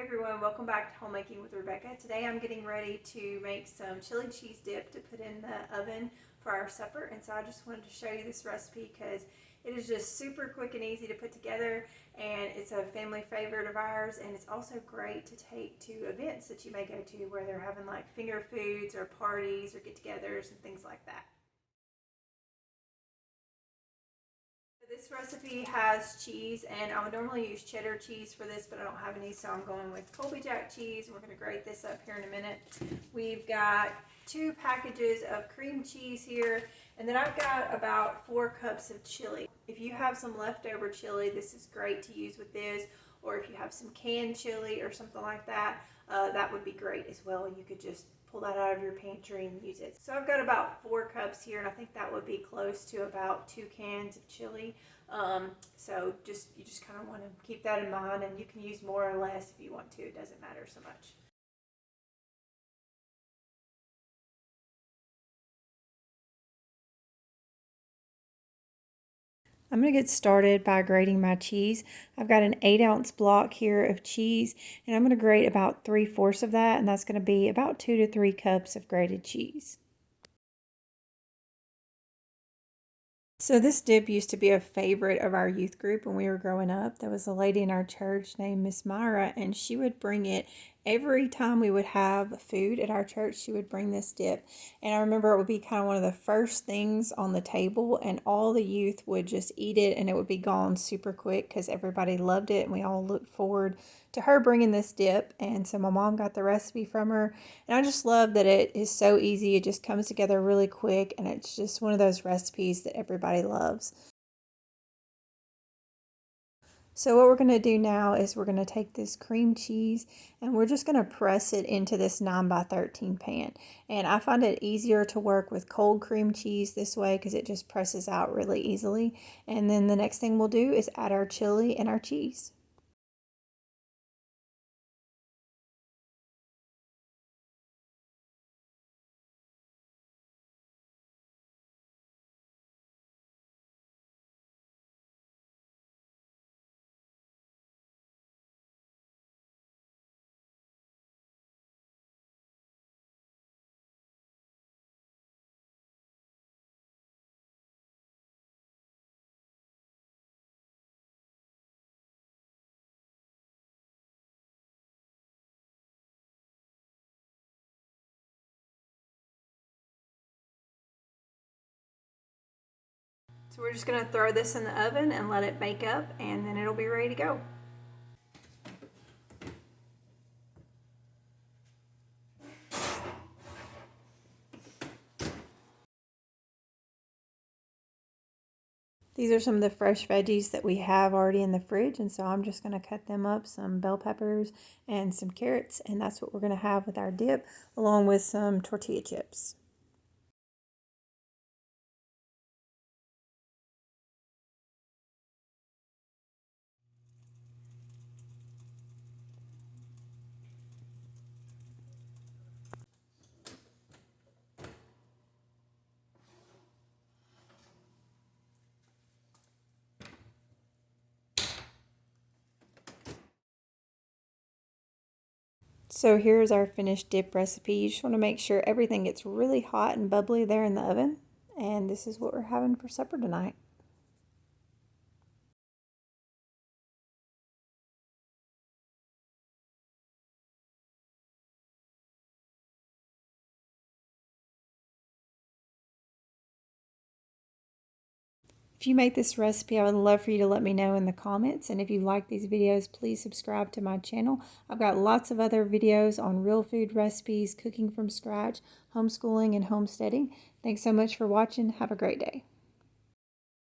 Everyone, welcome back to Homemaking with Rebecca. Today I'm getting ready to make some chili cheese dip to put in the oven for our supper, and so I just wanted to show you this recipe because it is just super quick and easy to put together, and it's a family favorite of ours, and it's also great to take to events that you may go to where they're having like finger foods or parties or get-togethers and things like that. This recipe has cheese, and I would normally use cheddar cheese for this, but I don't have any, so I'm going with Colby Jack cheese. We're going to grate this up here in a minute. We've got 2 packages of cream cheese here, and then I've got about 4 cups of chili. If you have some leftover chili, this is great to use with this, or if you have some canned chili or something like that, that would be great as well. You could just pull that out of your pantry and use it. So I've got about 4 cups here, and I think that would be close to about 2 cans of chili. So you just kind of want to keep that in mind, and you can use more or less if you want to. It doesn't matter so much. I'm going to get started by grating my cheese. I've got an 8-ounce block here of cheese, and I'm going to grate about 3/4 of that, and that's going to be about 2 to 3 cups of grated cheese. So this dip used to be a favorite of our youth group when we were growing up. There was a lady in our church named Miss Myra, and she would bring it every time we would have food at our church. She would bring this dip, and I remember it would be kind of one of the first things on the table, and all the youth would just eat it, and it would be gone super quick because everybody loved it, and we all looked forward to her bringing this dip. And so my mom got the recipe from her, and I just love that it is so easy. It just comes together really quick, and it's just one of those recipes that everybody loves. So what we're going to do now is we're going to take this cream cheese and we're just going to press it into this 9x13 pan. And I find it easier to work with cold cream cheese this way because it just presses out really easily. And then the next thing we'll do is add our chili and our cheese. So we're just going to throw this in the oven and let it bake up, and then it'll be ready to go. These are some of the fresh veggies that we have already in the fridge, and so I'm just going to cut them up, some bell peppers and some carrots, and that's what we're going to have with our dip, along with some tortilla chips. So here's our finished dip recipe. You just want to make sure everything gets really hot and bubbly there in the oven. And this is what we're having for supper tonight. If you make this recipe, I would love for you to let me know in the comments. And if you like these videos, please subscribe to my channel. I've got lots of other videos on real food recipes, cooking from scratch, homeschooling, and homesteading. Thanks so much for watching. Have a great day.